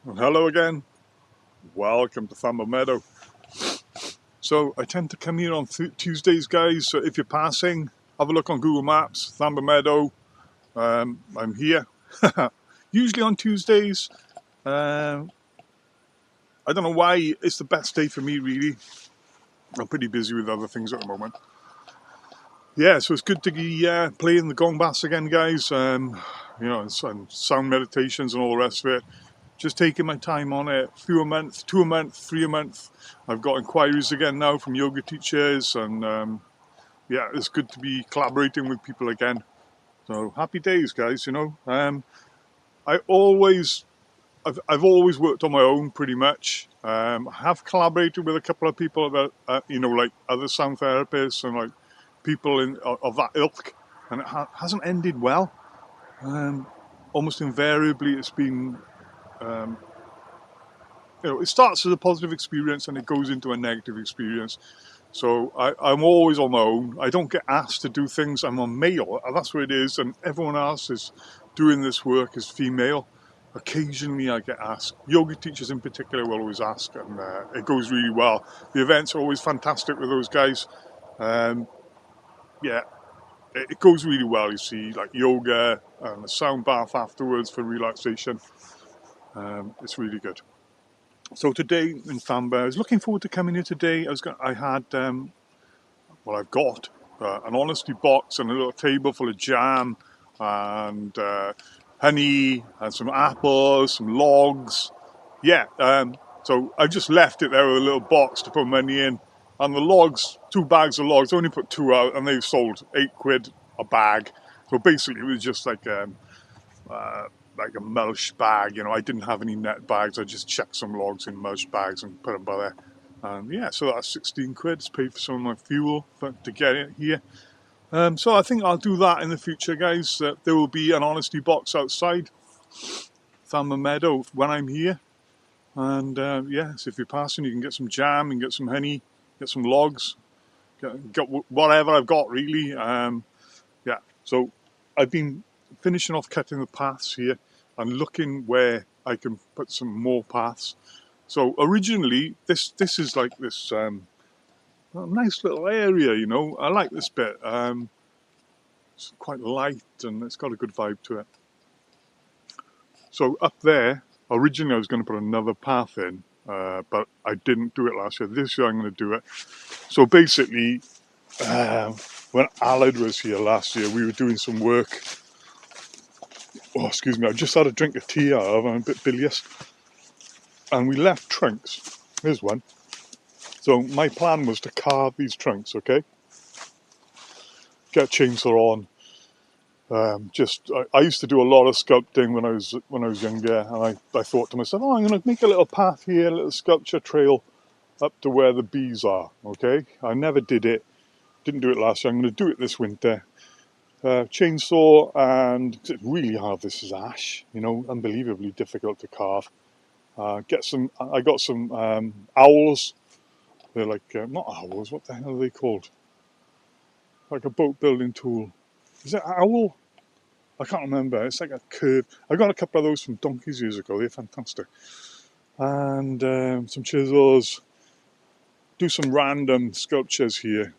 Well, hello again. Welcome to Thamber Meadow. So I tend to come here on Tuesdays, guys. So if you're passing, have a look on Google Maps, Thamber Meadow. I'm here. Usually on Tuesdays. I don't know why it's the best day for me, really. I'm pretty busy with other things at the moment. Yeah, so it's good to be playing the gong bass again, guys. And sound meditations and all the rest of it. Just taking my time on it, a few a month, 2 a month, 3 a month. I've got inquiries again now from yoga teachers, and yeah, it's good to be collaborating with people again. So happy days, guys. I've always worked on my own pretty much. I have collaborated with a couple of people that like other sound therapists and like people of that ilk, and it hasn't ended well. Almost invariably, it's been. It starts as a positive experience and it goes into a negative experience. So I'm always on my own. I don't get asked to do things. I'm a male, and that's what it is. And everyone else is doing this work is female. Occasionally I get asked. Yoga teachers in particular will always ask, and it goes really well. The events are always fantastic with those guys. Yeah, it goes really well, you see, like yoga and a sound bath afterwards for relaxation. It's really good. So today in Thamber, I was looking forward to coming here today. I've got an honesty box and a little table full of jam and honey and some apples, some logs. Yeah, so I just left it there with a little box to put money in. And the logs, 2 bags of logs, I only put 2 out and they've sold £8 a bag. So basically it was just like a mulch bag. I didn't have any net bags. I just chucked some logs in mulch bags and put them by there. And yeah, so that's £16. It's paid for some of my fuel to get it here. So I think I'll do that in the future, guys. There will be an honesty box outside Thamber Meadow when I'm here. And so if you're passing, you can get some jam, and get some honey, get some logs, get whatever I've got, really. Yeah, so I've been finishing off cutting the paths here and looking where I can put some more paths. So originally, this is like this nice little area, I like this bit. It's quite light and it's got a good vibe to it. So up there, originally I was going to put another path in, but I didn't do it last year. This year I'm going to do it. So basically, when Alad was here last year, we were doing some work. Oh, excuse me, I've just had a drink of tea out of. I'm a bit bilious. And we left trunks. Here's one. So my plan was to carve these trunks, okay? Get a chainsaw on. I used to do a lot of sculpting when I was younger, and I thought to myself, I'm going to make a little path here, a little sculpture trail up to where the bees are, okay? I never did it. Didn't do it last year. I'm going to do it this winter. Chainsaw, and it's really hard. This is ash, unbelievably difficult to carve. I got some owls. They're like not owls. What the hell are they called? Like a boat building tool. Is it owl? I can't remember. It's like a curve. I got a couple of those from donkeys years ago. They're fantastic. And some chisels. Do some random sculptures here.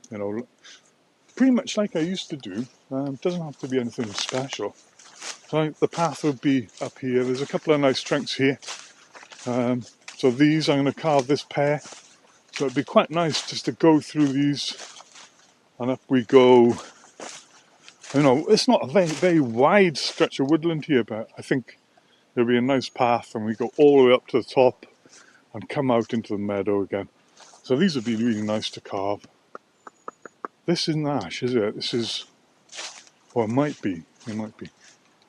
Pretty much like I used to do. Doesn't have to be anything special. So the path would be up here. There's a couple of nice trunks here. So these, I'm going to carve this pair. So it'd be quite nice just to go through these. And up we go. It's not a very, very wide stretch of woodland here, but I think there'll be a nice path and we go all the way up to the top and come out into the meadow again. So these would be really nice to carve. This isn't ash, is it? This is, well, it might be.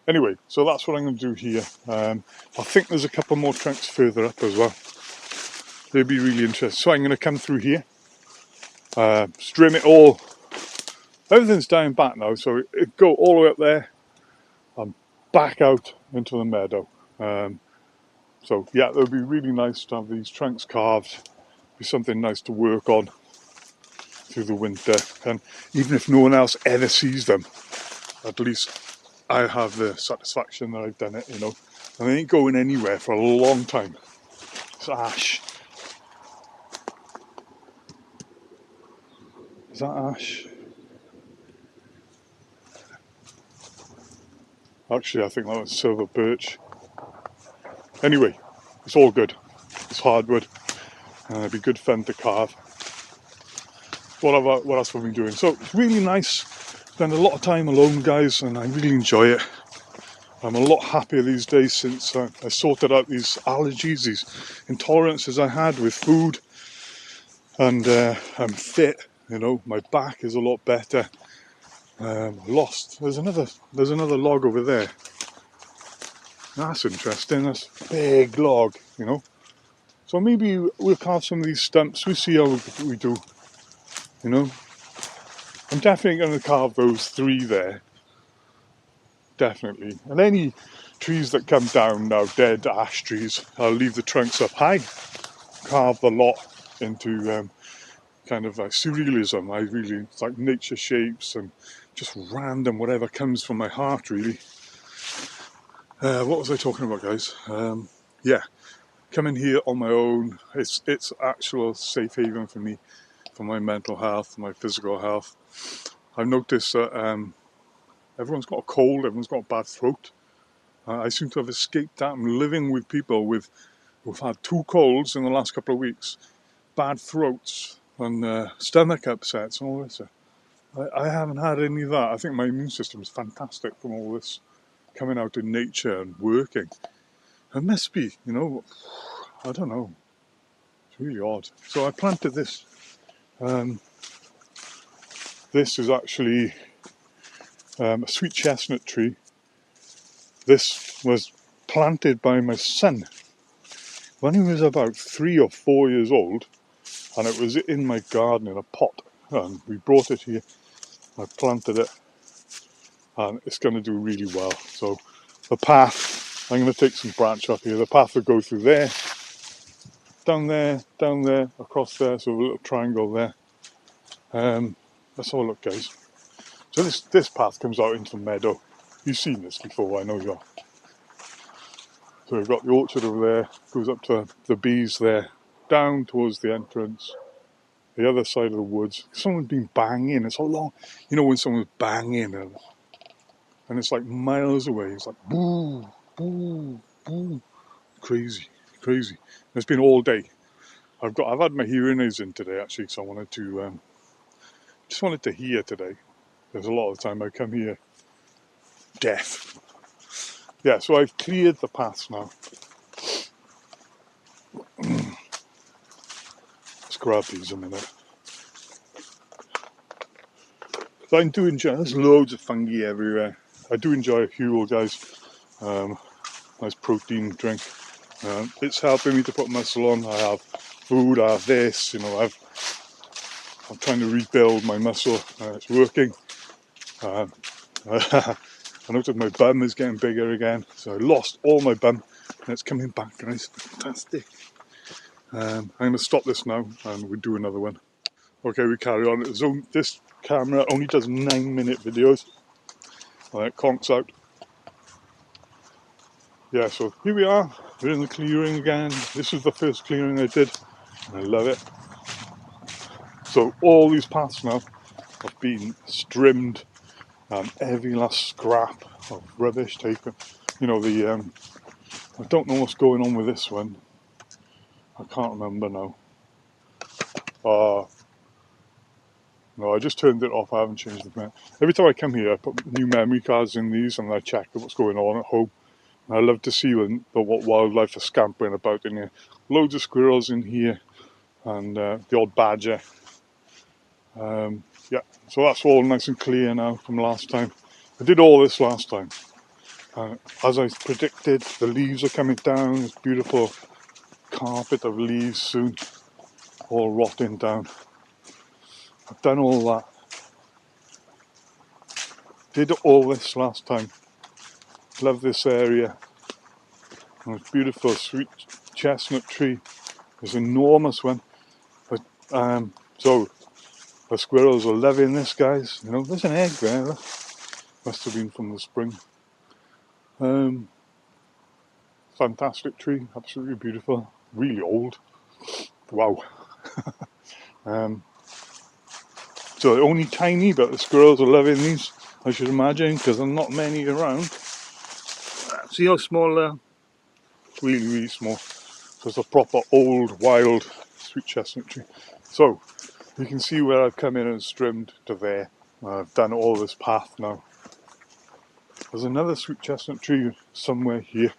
Anyway, so that's what I'm going to do here. I think there's a couple more trunks further up as well. They'd be really interesting. So I'm going to come through here, trim it all. Everything's down back now, so it go all the way up there and back out into the meadow. So yeah, it would be really nice to have these trunks carved. Be something nice to work on through the winter, and even if no one else ever sees them, at least I have the satisfaction that I've done it, you know. And I ain't going anywhere for a long time. It's ash. Is that ash? Actually, I think that was silver birch. Anyway, it's all good. It's hardwood. It'd be good fun to carve. What else have we been doing? So it's really nice. Spend a lot of time alone, guys, and I really enjoy it. I'm a lot happier these days since I sorted out these allergies, these intolerances I had with food, and I'm fit. You know, my back is a lot better. Lost. There's another log over there. That's interesting. That's a big log. You know. So maybe we'll carve some of these stumps. We'll see how we do. You know. I'm definitely going to carve those 3 there. Definitely. And any trees that come down now, dead ash trees, I'll leave the trunks up high. Carve the lot into kind of like surrealism. It's like nature shapes and just random whatever comes from my heart, really. What was I talking about, guys? Yeah, coming here on my own. It's actual safe haven for me, for my mental health, my physical health. I've noticed that everyone's got a cold, everyone's got a bad throat. I seem to have escaped that. I'm living with people who've had 2 colds in the last couple of weeks, bad throats and stomach upsets and all this. I haven't had any of that. I think my immune system is fantastic from all this coming out in nature and working. It must be, you know, I don't know. It's really odd. So I planted this. This is actually a sweet chestnut tree. This was planted by my son when he was about 3 or 4 years old, and it was in my garden in a pot. And we brought it here. I planted it, and it's going to do really well. So the path, I'm going to take some branch up here. The path will go through there, down there, across there. So a little triangle there. Let's have a look, guys. So this path comes out into the meadow. You've seen this before, I know you are. So we've got the orchard over there, goes up to the bees there, down towards the entrance, the other side of the woods. Someone's been banging. It's so long, you know, when someone's banging and it's like miles away. It's like boo, boo, boo, crazy. It's been all day. I've had my hearing aids in today actually, so I wanted to just wanted to hear today. There's a lot of the time I come here deaf. Yeah, so I've cleared the paths now. Let's grab these a minute. So I do enjoy, there's loads of fungi everywhere. I do enjoy a Huel, guys. Nice protein drink. It's helping me to put muscle on. I have food, I have this, you know, I'm trying to rebuild my muscle. It's working. I noticed my bum is getting bigger again. So I lost all my bum and it's coming back, guys. Fantastic. I'm going to stop this now and we'll do another one. Okay, we carry on. This camera only does 9-minute videos. It conks out. Yeah, so here we are. We're in the clearing again. This was the first clearing I did, and I love it. So all these paths now have been trimmed, every last scrap of rubbish taken. You know, I don't know what's going on with this one. I can't remember now. No, I just turned it off. I haven't changed the memory. Every time I come here, I put new memory cards in these and I check what's going on at home. And I love to see what wildlife are scampering about in here. Loads of squirrels in here and the odd badger. Yeah, so that's all nice and clear now from last time. I did all this last time. As I predicted, the leaves are coming down. This beautiful carpet of leaves soon, all rotting down. I've done all that. Did all this last time. Love this area. And this beautiful sweet chestnut tree. This enormous one. But, so the squirrels are loving this, guys. You know, there's an egg there. Look. Must have been from the spring. Fantastic tree, absolutely beautiful, really old. Wow. So they're only tiny, but the squirrels are loving these, I should imagine, because there are not many around. See how small they are? Really, really small. So it's a proper old, wild sweet chestnut tree. So you can see where I've come in and trimmed to there. I've done all this path now. There's another sweet chestnut tree somewhere here.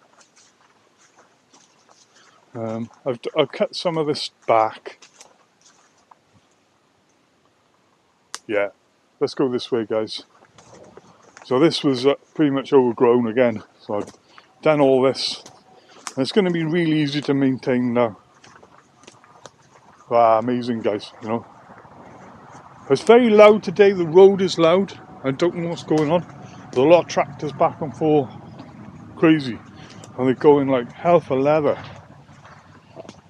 I've cut some of this back. Yeah, let's go this way, guys. So this was pretty much overgrown again. So I've done all this. And it's going to be really easy to maintain now. Wow, amazing, guys, you know. It's very loud today. The road is loud. I don't know what's going on. There's a lot of tractors back and forth. Crazy. And they're going like hell for leather.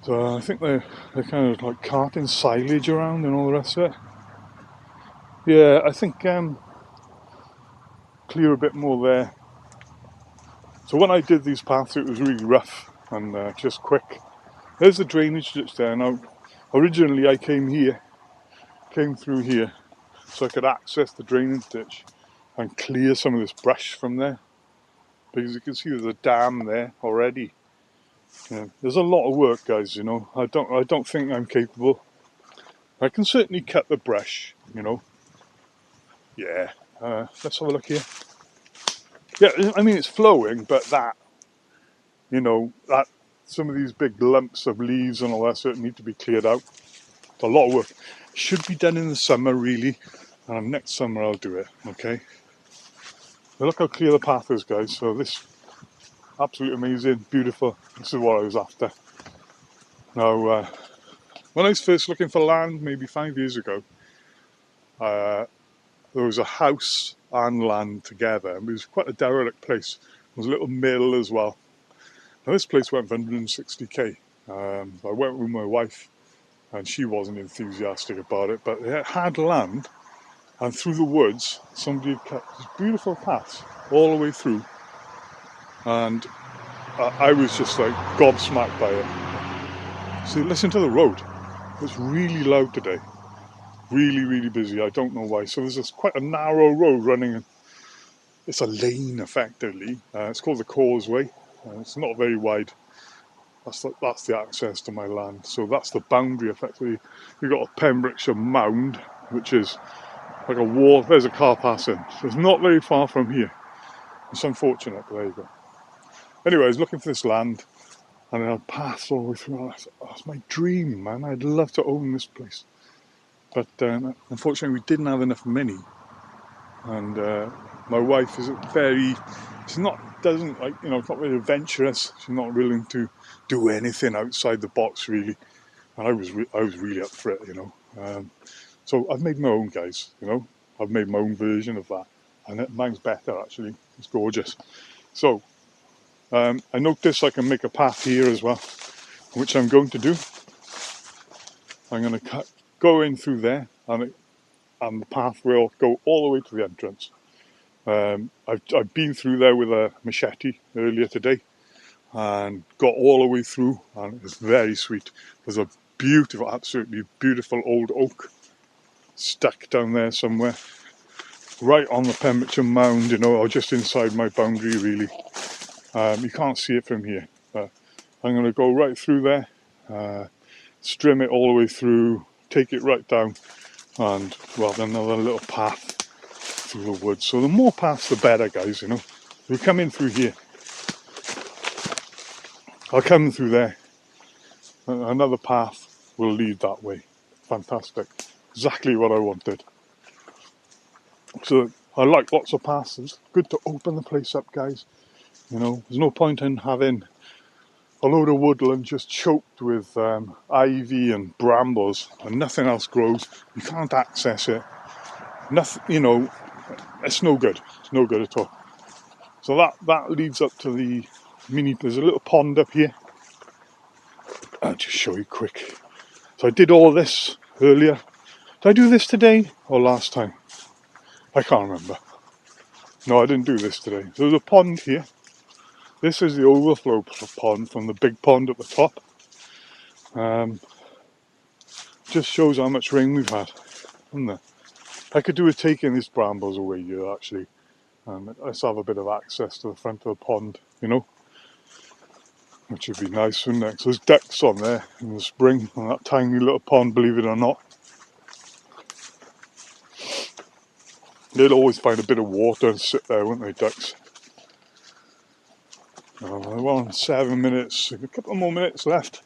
So I think they're kind of like carting silage around and all the rest of it. Yeah, I think clear a bit more there. So when I did these paths, it was really rough and just quick. There's the drainage ditch there. Now, originally I came through here, so I could access the drainage ditch and clear some of this brush from there. Because you can see there's a dam there already. Yeah, there's a lot of work, guys, you know. I don't think I'm capable. I can certainly cut the brush, you know. Yeah, let's have a look here. Yeah, I mean, it's flowing, but that, you know, that some of these big lumps of leaves and all that sort need to be cleared out. It's a lot of work. Should be done in the summer, really. Next summer I'll do it, okay? But look how clear the path is, guys. So this, absolutely amazing, beautiful. This is what I was after. Now, when I was first looking for land, maybe 5 years ago, there was a house and land together. And it was quite a derelict place. There was a little mill as well. Now this place went for 160k. I went with my wife and she wasn't enthusiastic about it, but it had land, and through the woods somebody had cut this beautiful path all the way through, and I was just like gobsmacked by it. So listen to the road. It's really loud today. Really, really busy. I don't know why. So there's quite a narrow road running. It's a lane, effectively. It's called the Causeway. It's not very wide. That's the access to my land. So that's the boundary, effectively. You've got a Pembrokeshire mound, which is like a wall. There's a car passing. So it's not very far from here. It's unfortunate, but there you go. Anyway, I was looking for this land, and I passed all the way through. That's my dream, man. I'd love to own this place. But unfortunately, we didn't have enough money. And my wife is she's not very adventurous. She's not willing to do anything outside the box, really. And I was really up for it, you know. So I've made my own, guys, you know. I've made my own version of that. And mine's better, actually. It's gorgeous. So I noticed I can make a path here as well, which I'm going to do. I'm going to go in through there, and the path will go all the way to the entrance. I've been through there with a machete earlier today and got all the way through, and it's very sweet. There's a beautiful, absolutely beautiful old oak stuck down there somewhere, right on the Pembrokeshire mound, you know, or just inside my boundary, really. You can't see it from here, but I'm going to go right through there, trim it all the way through, take it right down, and well, another little path through the woods. So the more paths, the better, guys, you know. We come in through here. I'll come through there. Another path will lead that way. Fantastic. Exactly what I wanted. So I like lots of paths. It's good to open the place up, guys. You know, there's no point in having a load of woodland just choked with ivy and brambles and nothing else grows. You can't access it. Nothing, you know, it's no good. It's no good at all. So that leads up to the there's a little pond up here. I'll just show you quick. So I did all this earlier. Did I do this today or last time? I can't remember. No, I didn't do this today. So there's a pond here. This is the overflow pond from the big pond at the top. Just shows how much rain we've had, doesn't it? I could do with taking these brambles away here, actually. Let's have a bit of access to the front of the pond, you know, which would be nice, wouldn't it? So there's ducks on there in the spring on that tiny little pond, believe it or not. They'd always find a bit of water and sit there, wouldn't they, ducks? We're on 7 minutes, a couple more minutes left.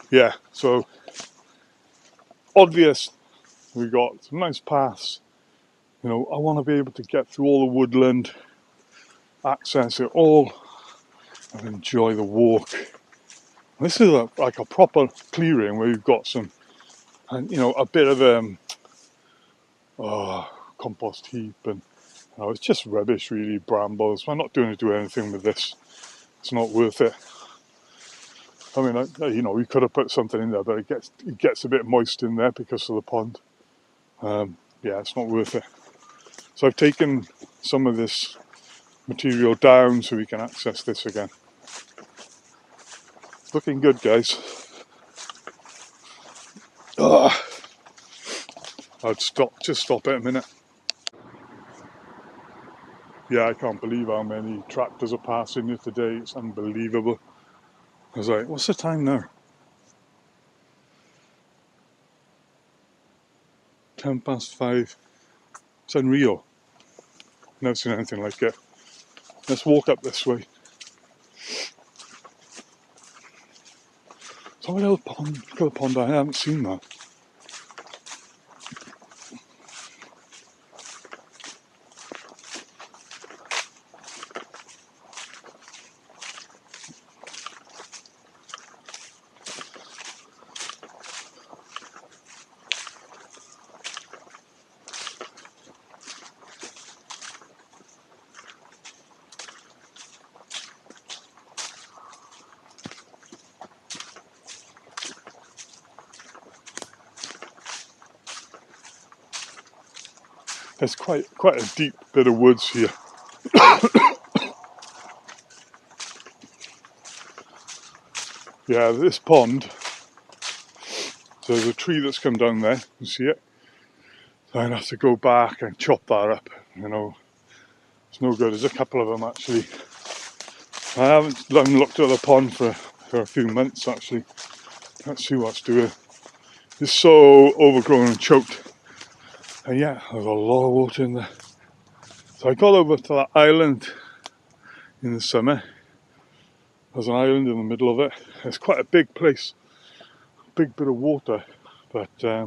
Yeah, so obvious, we got some nice paths. You know, I want to be able to get through all the woodland, access it all, and enjoy the walk. This is like a proper clearing where you've got some, and you know, a bit of compost heap, and you know, it's just rubbish, really, brambles. I'm not going to do anything with this. It's not worth it. I mean, you know, we could have put something in there, but it gets a bit moist in there because of the pond. Yeah, it's not worth it. So I've taken some of this material down so we can access this again. It's looking good, guys. I'd just stop it a minute. Yeah, I can't believe how many tractors are passing here today. It's unbelievable. I was like, what's the time now? 5:10. It's unreal. Never seen anything like it. Let's walk up this way. It's a little pond. I haven't seen that. There's quite a deep bit of woods here. Yeah, this pond, so there's a tree that's come down there, you see it? So I'm going to have to go back and chop that up, you know. It's no good, there's a couple of them actually. I haven't looked at the pond for a few months actually. Let's see what's doing. It's so overgrown and choked. And yeah, there's a lot of water in there. So I got over to that island in the summer. There's an island in the middle of it. It's quite a big place, big bit of water, but yeah,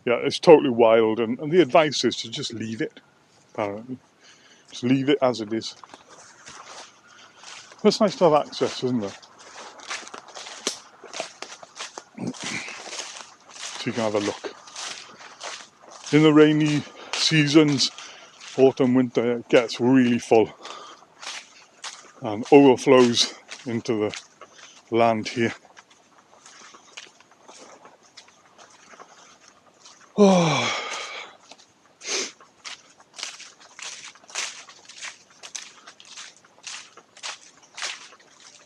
it's totally wild. And the advice is to just leave it. Apparently, just leave it as it is. It's nice to have access, isn't it? So you can have a look. In the rainy seasons, autumn, winter, it gets really full and overflows into the land here. Oh.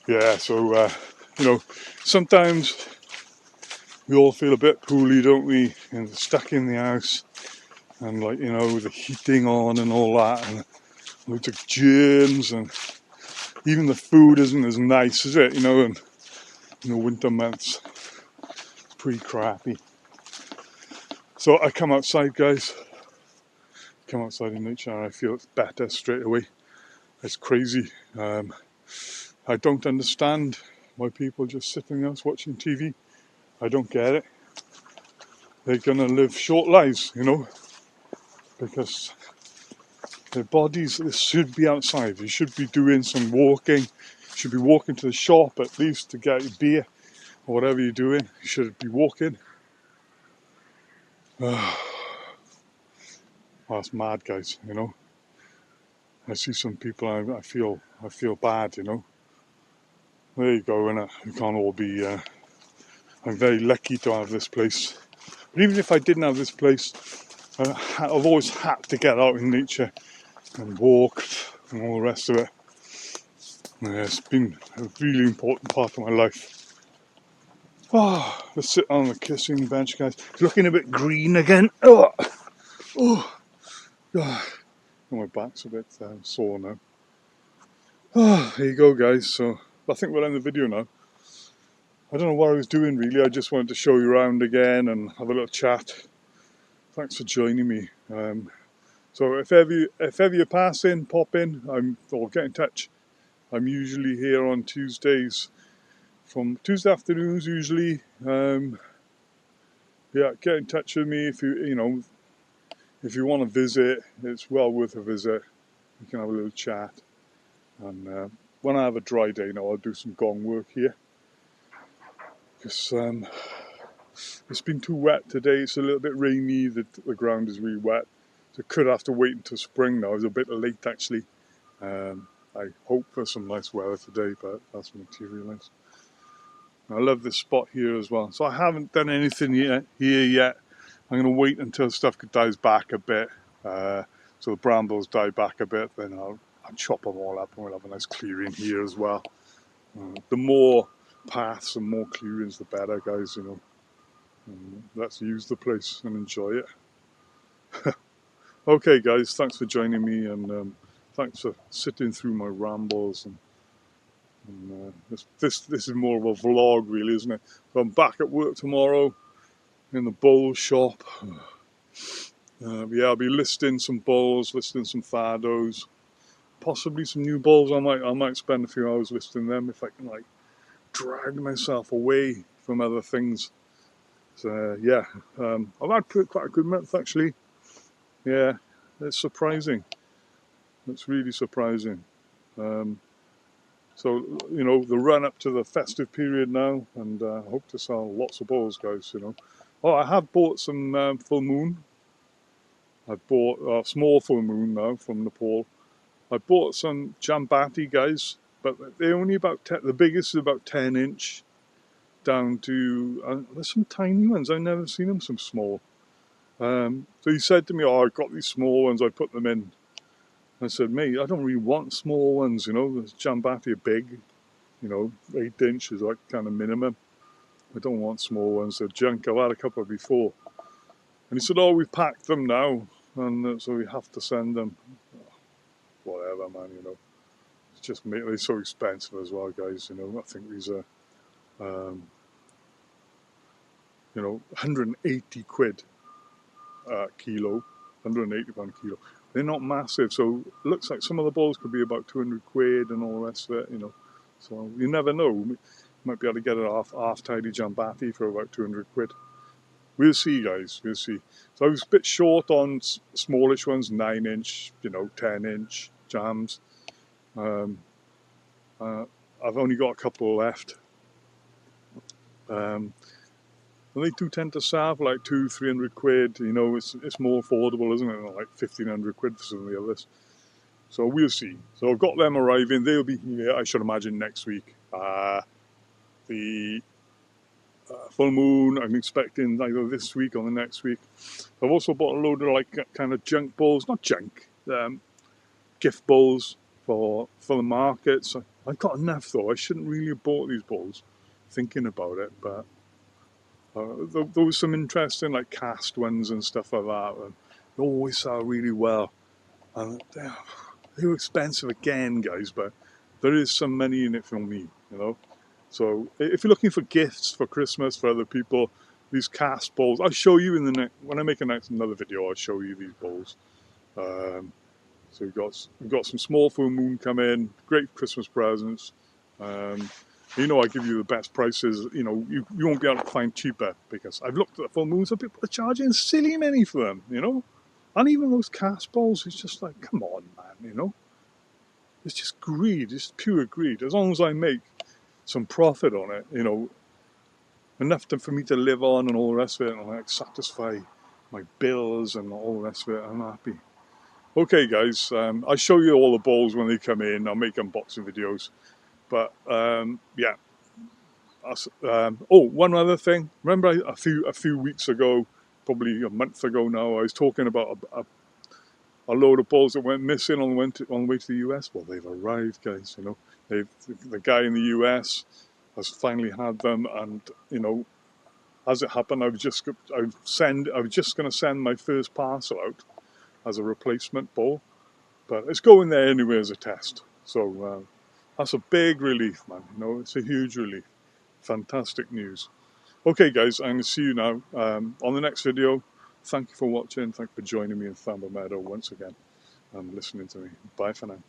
Yeah, so you know, sometimes we all feel a bit poorly, don't we? And stuck in the house, and like, you know, with the heating on and all that, and loads of germs, and even the food isn't as nice, is it? You know, and in the winter months, it's pretty crappy. So I come outside, guys. Come outside in nature, and I feel it's better straight away. It's crazy. I don't understand why people just sit in the house watching TV. I don't get it. They're gonna live short lives, you know, because their bodies should be outside. You should be doing some walking. You should be walking to the shop at least to get your beer or whatever you're doing. You should be walking. That's mad, guys, you know. I see some people, I feel bad, you know. There you go, innit? We can't all be, I'm very lucky to have this place. But even if I didn't have this place, I've always had to get out in nature and walked and all the rest of it. Yeah, it's been a really important part of my life. Oh, let's sit on the kissing bench, guys. It's looking a bit green again. Oh, God. My back's a bit sore now. Oh, there you go, guys. So I think we'll end the video now. I don't know what I was doing really. I just wanted to show you around again and have a little chat. Thanks for joining me. So if ever you're passing, pop in. Or get in touch. I'm usually here on Tuesdays, from Tuesday afternoons usually. Yeah, get in touch with me if if you want to visit. It's well worth a visit. We can have a little chat. And when I have a dry day now, I'll do some gong work here. Because it's been too wet today. It's a little bit rainy. The ground is really wet. So could have to wait until spring now. It's a bit late actually. I hope for some nice weather today, but that's materialised. I love this spot here as well. So I haven't done anything here yet. I'm going to wait until stuff dies back a bit. So the brambles die back a bit, then I'll chop them all up and we'll have a nice clearing here as well. The more paths and more clearings, the better, guys, let's use the place and enjoy it. Okay, guys, thanks for joining me, and thanks for sitting through my rambles. And this is more of a vlog, really, isn't it? So I'm back at work tomorrow in the bowl shop. Yeah, I'll be listing some bowls, listing some Thardos, possibly some new bowls. I might spend a few hours listing them if I can drag myself away from other things. So yeah, I've had quite a good month actually. Yeah, it's surprising. It's really surprising. So the run up to the festive period now, and I hope to sell lots of bowls, guys. Oh, I have bought some full moon. I bought a small full moon now from Nepal. I bought some Jambati, guys, but they're only about the biggest is about 10-inch, down to there's some tiny ones. I've never seen them so small. So he said to me, "Oh, I got these small ones. I put them in." I said, "Mate, I don't really want small ones. The Jambati are big. 8-inch is like kind of minimum. I don't want small ones. They're junk. I've had a couple before." And he said, "Oh, we've packed them now, and so we have to send them." Whatever, man. It's just they're so expensive as well, guys. I think these are, 180 quid a kilo, £180 a kilo. They're not massive, so it looks like some of the bowls could be about 200 quid and all the rest of it. So you never know. You might be able to get a half tidy Jambati for about 200 quid. We'll see, guys. We'll see. So I was a bit short on smallish ones, 9-inch, 10-inch jams. I've only got a couple left. And they do tend to sell for like 200-300 quid. It's more affordable, isn't it? Like 1,500 quid for some of the others. So we'll see. So I've got them arriving. They'll be here, I should imagine, next week. The full moon, I'm expecting either this week or the next week. I've also bought a load of kind of junk bowls, not junk, gift bowls for the markets. I've got enough though. I shouldn't really have bought these bowls, thinking about it, but there was some interesting cast ones and stuff like that, and they always sell really well. And they were expensive again, guys, but there is some money in it for me, So if you're looking for gifts for Christmas for other people, these cast bowls, I'll show you when I make another video. I'll show you these bowls. So we've got some small full moon come in, great Christmas presents. I give you the best prices. You won't be able to find cheaper, because I've looked at the full moons and people are charging silly money for them. And even those cast bowls, it's just like, come on, man. It's just greed. It's pure greed. As long as I make some profit on it, enough for me to live on and all the rest of it, and satisfy my bills and all the rest of it, I'm happy. Okay, guys, I'll show you all the bowls when they come in. I'll make unboxing videos. But yeah. One other thing. Remember a few weeks ago, probably a month ago now, I was talking about a load of balls that went missing on the way to the US. Well, they've arrived, guys. You know, the guy in the US has finally had them, and you know, as it happened, I was just going to send my first parcel out as a replacement ball, but it's going there anyway as a test. So that's a big relief, man. You know, it's a huge relief. Fantastic news. Okay, guys, I'm going to see you now on the next video. Thank you for watching. Thank you for joining me in Thamber Meadow once again and listening to me. Bye for now.